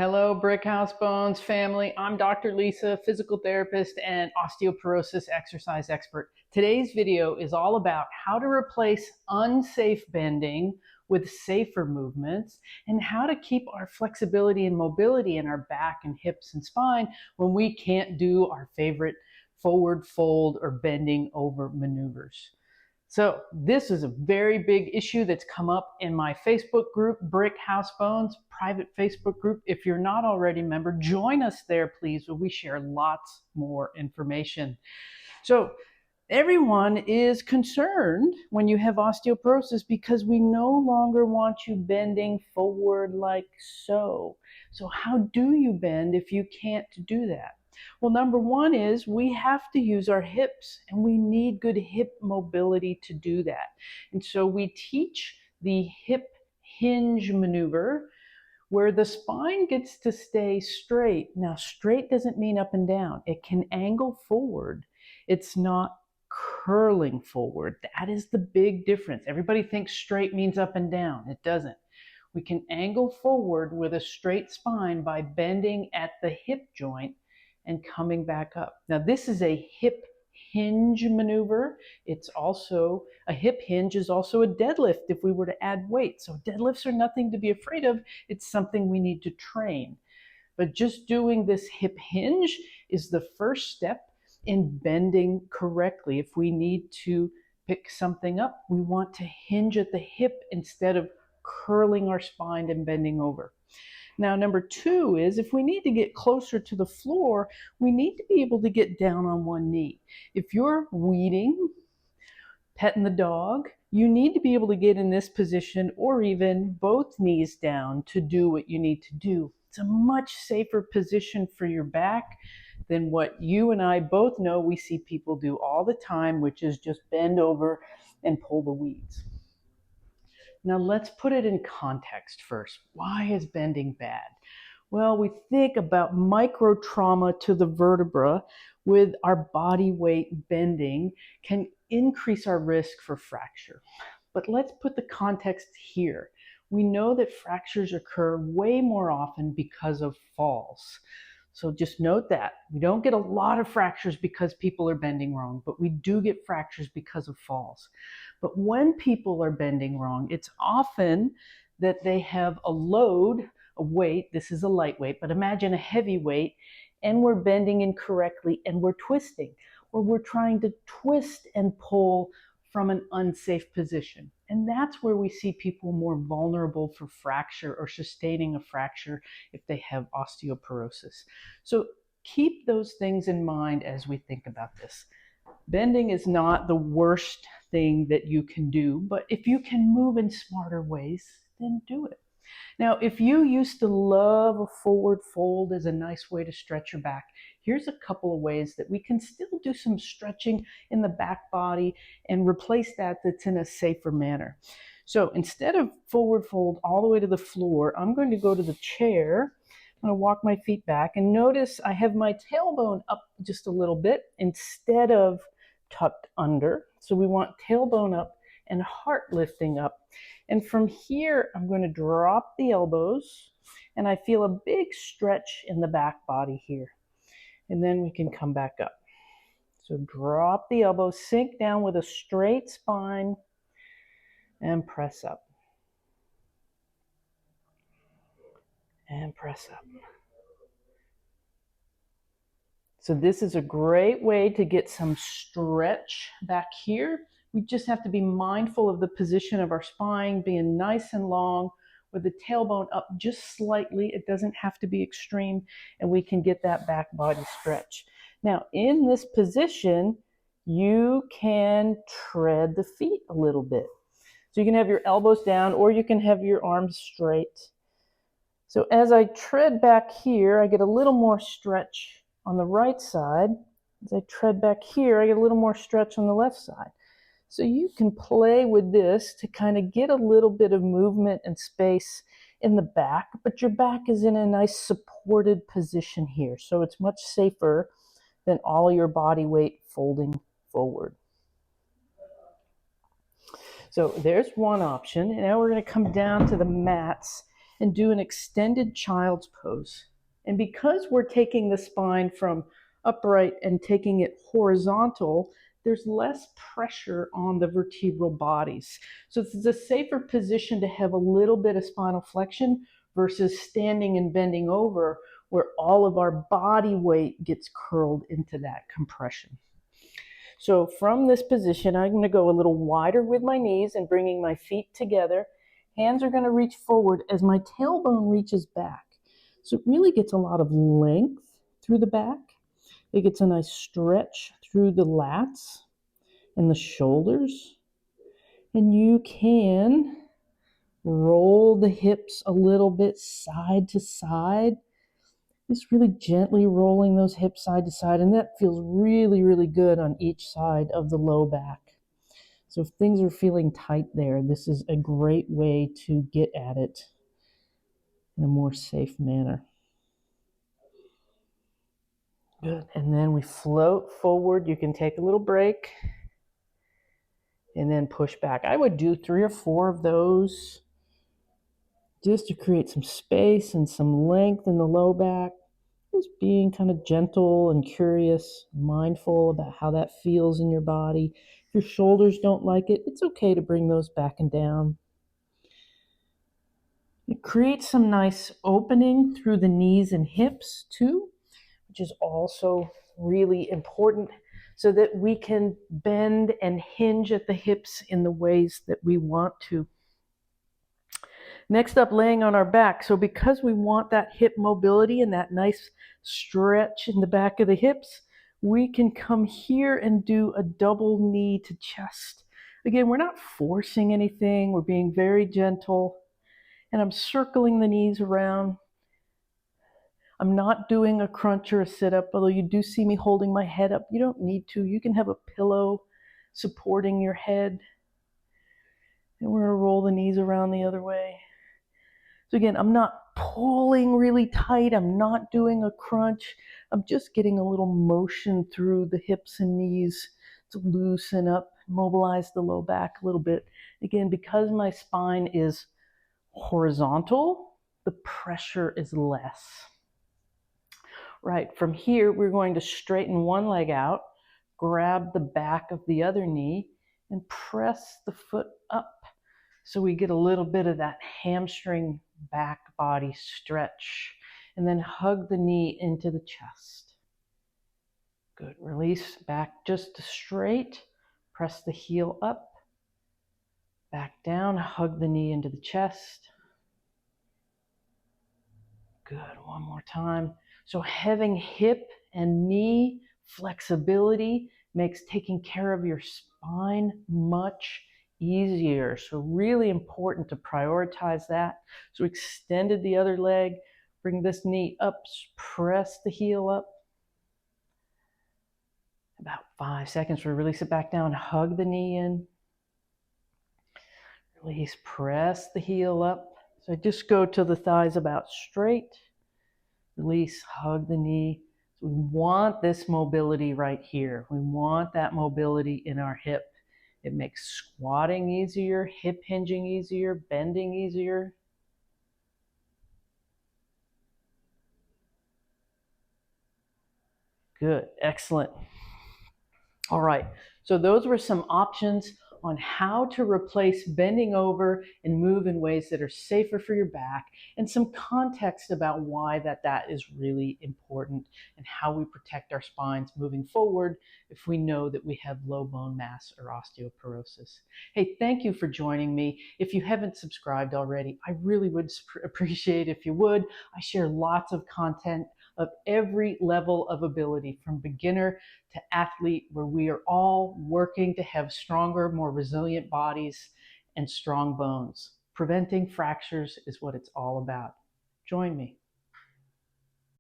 Hello, Brick House Bones family. I'm Dr. Lisa, physical therapist and osteoporosis exercise expert. Today's video is all about how to replace unsafe bending with safer movements and how to keep our flexibility and mobility in our back and hips and spine when we can't do our favorite forward fold or bending over maneuvers. So this is a very big issue that's come up in my Facebook group, Brick House Bones, private Facebook group. If you're not already a member, join us there, please, where we share lots more information. So everyone is concerned when you have osteoporosis because we no longer want you bending forward like so. So how do you bend if you can't do that? Well, number one is we have to use our hips, and we need good hip mobility to do that. And so we teach the hip hinge maneuver where the spine gets to stay straight. Now, straight doesn't mean up and down. It can angle forward. It's not curling forward. That is the big difference. Everybody thinks straight means up and down. It doesn't. We can angle forward with a straight spine by bending at the hip joint and coming back up. Now, this is a hip hinge maneuver. It's also a hip hinge is also a deadlift if we were to add weight. So deadlifts are nothing to be afraid of. It's something we need to train. But just doing this hip hinge is the first step in bending correctly. If we need to pick something up, we want to hinge at the hip instead of curling our spine and bending over. Now, number two is if we need to get closer to the floor, we need to be able to get down on one knee. If you're weeding, petting the dog, you need to be able to get in this position or even both knees down to do what you need to do. It's a much safer position for your back than what you and I both know we see people do all the time, which is just bend over and pull the weeds. Now let's put it in context first. Why is bending bad? Well, we think about micro trauma to the vertebra with our body weight bending can increase our risk for fracture. But let's put the context here. We know that fractures occur way more often because of falls. So just note that. We don't get a lot of fractures because people are bending wrong, but we do get fractures because of falls. But when people are bending wrong, it's often that they have a load, a weight. This is a lightweight, but imagine a heavy weight, and we're bending incorrectly and we're twisting, or we're trying to twist and pull from an unsafe position. And that's where we see people more vulnerable for fracture or sustaining a fracture if they have osteoporosis. So keep those things in mind as we think about this. Bending is not the worst thing that you can do, but if you can move in smarter ways, then do it. Now, if you used to love a forward fold as a nice way to stretch your back, here's a couple of ways that we can still do some stretching in the back body and replace that's in a safer manner. So instead of forward fold all the way to the floor, I'm going to go to the chair. I'm going to walk my feet back and notice I have my tailbone up just a little bit instead of tucked under. So we want tailbone up and heart lifting up. And from here, I'm going to drop the elbows, and I feel a big stretch in the back body here. And then we can come back up. So drop the elbows, sink down with a straight spine, and press up. And press up. So this is a great way to get some stretch back here. We just have to be mindful of the position of our spine being nice and long with the tailbone up just slightly. It doesn't have to be extreme, and we can get that back body stretch. Now, in this position, you can tread the feet a little bit. So you can have your elbows down or you can have your arms straight. So as I tread back here, I get a little more stretch on the right side. As I tread back here, I get a little more stretch on the left side. So you can play with this to kind of get a little bit of movement and space in the back, but your back is in a nice supported position here. So it's much safer than all your body weight folding forward. So there's one option. And now we're going to come down to the mats. and do an extended child's pose. And because we're taking the spine from upright and taking it horizontal, there's less pressure on the vertebral bodies. So it's a safer position to have a little bit of spinal flexion versus standing and bending over, where all of our body weight gets curled into that compression. So from this position, I'm going to go a little wider with my knees and bringing my feet together. Hands are going to reach forward as my tailbone reaches back. So it really gets a lot of length through the back. It gets a nice stretch through the lats and the shoulders. And you can roll the hips a little bit side to side. Just really gently rolling those hips side to side, and that feels really, really good on each side of the low back. So if things are feeling tight there, this is a great way to get at it in a more safe manner. Good. And then we float forward. You can take a little break and then push back. I would do 3 or 4 of those just to create some space and some length in the low back. Just being kind of gentle and curious, mindful about how that feels in your body. If your shoulders don't like it, it's okay to bring those back and down. It creates some nice opening through the knees and hips too, which is also really important so that we can bend and hinge at the hips in the ways that we want to. Next up, laying on our back. So because we want that hip mobility and that nice stretch in the back of the hips, we can come here and do a double knee to chest. Again, we're not forcing anything. We're being very gentle. And I'm circling the knees around. I'm not doing a crunch or a sit-up, although you do see me holding my head up. You don't need to. You can have a pillow supporting your head. And we're going to roll the knees around the other way. So again, I'm not pulling really tight. I'm not doing a crunch. I'm just getting a little motion through the hips and knees to loosen up, mobilize the low back a little bit. Again, because my spine is horizontal, the pressure is less. Right, from here, we're going to straighten one leg out, grab the back of the other knee, and press the foot up. So we get a little bit of that hamstring back body stretch, and then hug the knee into the chest. Good, release back just to straight, press the heel up, back down, hug the knee into the chest. Good, one more time. So having hip and knee flexibility makes taking care of your spine much easier. So really important to prioritize that. So extended the other leg, bring this knee up, press the heel up. About 5 seconds, we release it back down, hug the knee in. Release, press the heel up. So just go till the thighs about straight. Release, hug the knee. So we want this mobility right here. We want that mobility in our hip. It makes squatting easier, hip hinging easier, bending easier. Good, excellent. All right, so those were some options on how to replace bending over and move in ways that are safer for your back, and some context about why that is really important and how we protect our spines moving forward if we know that we have low bone mass or osteoporosis. Hey, thank you for joining me. If you haven't subscribed already, I really would appreciate if you would. I share lots of content of every level of ability, from beginner to athlete, where we are all working to have stronger, more resilient bodies and strong bones. Preventing fractures is what it's all about. Join me.